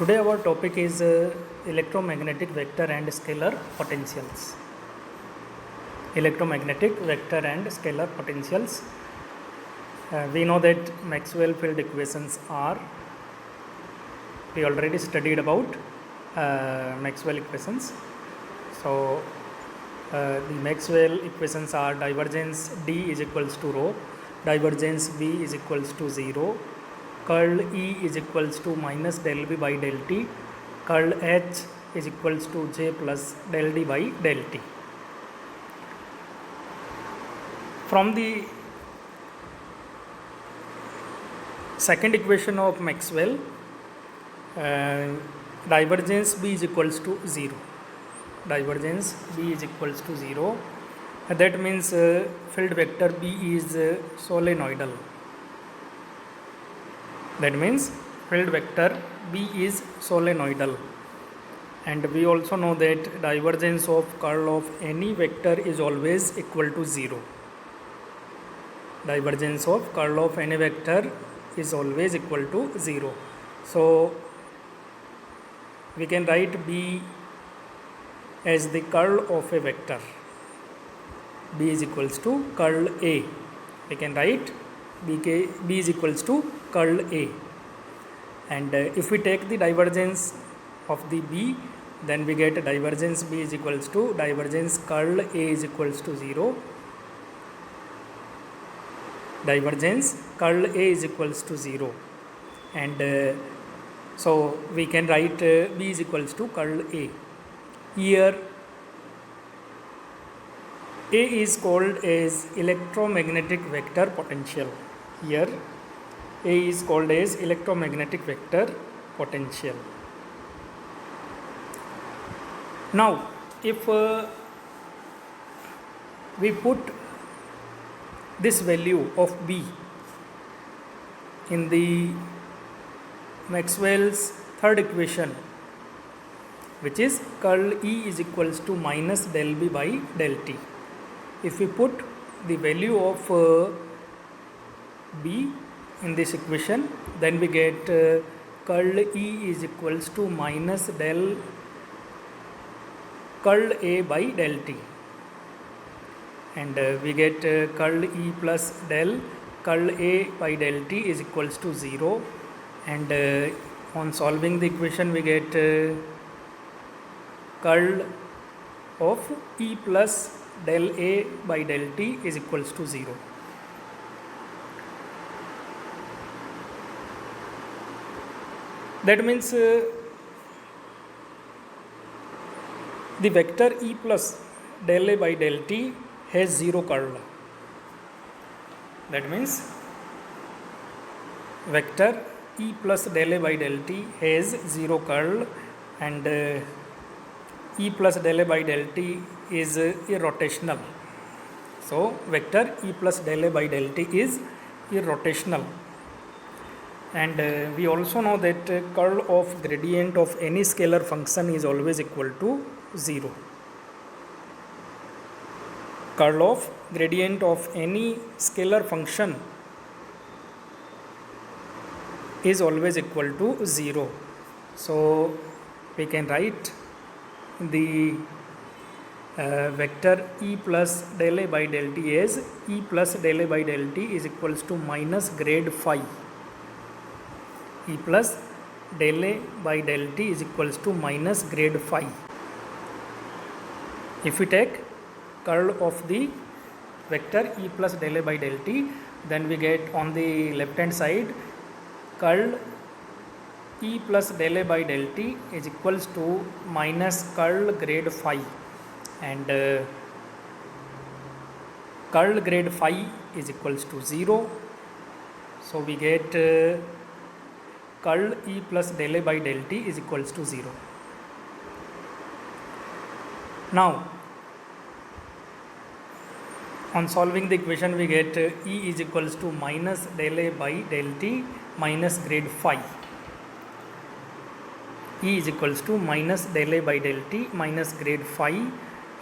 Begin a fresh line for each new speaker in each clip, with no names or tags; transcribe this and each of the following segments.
Today our topic is electromagnetic vector and scalar potentials. Electromagnetic vector and scalar potentials. We know that Maxwell field equations are, we already studied about Maxwell equations. So the Maxwell equations are divergence D is equals to rho, divergence B is equals to 0, curl E is equals to minus del B by del T, curl H is equals to J plus del D by del T. From the second equation of Maxwell, divergence B is equals to 0. Divergence B is equals to 0. That means field vector B is solenoidal. That means field vector B is solenoidal. And we also know that divergence of curl of any vector is always equal to 0. Divergence of curl of any vector is always equal to 0. So we can write B as the curl of a vector. B is equals to curl A. We can write B is equals to curl A. And if we take the divergence of the B, then we get divergence B is equals to divergence curl A is equals to 0. Divergence curl A is equals to 0. And so we can write B is equals to curl A. Here A is called as electromagnetic vector potential. Here A is called as electromagnetic vector potential. Now if we put this value of B in the Maxwell's third equation, which is curl E is equals to minus del B by del T. If we put the value of B in this equation, then we get curl E is equals to minus del curl A by del T. And we get curl E plus del curl A by del T is equals to 0. And on solving the equation, we get curl of E plus del A by del T is equals to 0. That means the vector E plus del A by del T has 0 curl. That means vector E plus del A by del T has 0 curl, and E plus del A by del T is irrotational. So vector E plus del A by del T is irrotational. And we also know that curl of gradient of any scalar function is always equal to 0. Curl of gradient of any scalar function is always equal to 0. So we can write the vector E plus del A by del T as E plus del A by del T is equals to minus grade phi. E plus del A by del T is equals to minus grade phi. If we take curl of the vector E plus del A by del T, then we get on the left hand side curl E plus del A by del T is equals to minus curl grade phi, and curl grade phi is equals to 0. So we get curl E plus del A by del T is equals to 0. Now on solving the equation, we get E is equals to minus del A by del T minus grade phi. E is equals to minus del A by del T minus grade phi,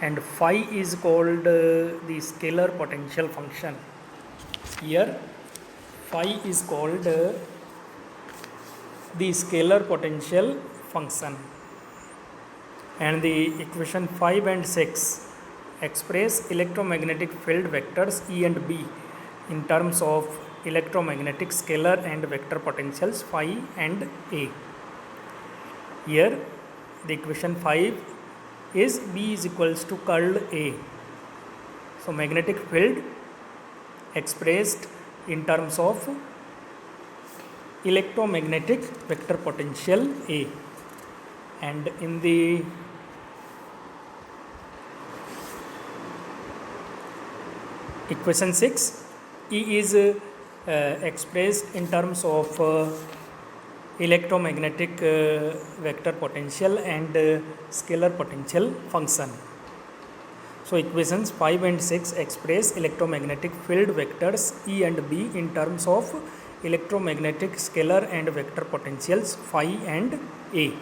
and phi is called the scalar potential function. Here phi is called the scalar potential function. And the equation 5 and 6 express electromagnetic field vectors E and B in terms of electromagnetic scalar and vector potentials phi and A. Here the equation 5 is B is equals to curl A. So magnetic field expressed in terms of electromagnetic vector potential A, and in the equation 6 E is expressed in terms of electromagnetic vector potential and scalar potential function. So equations 5 and 6 express electromagnetic field vectors E and B in terms of electromagnetic scalar and vector potentials phi and A.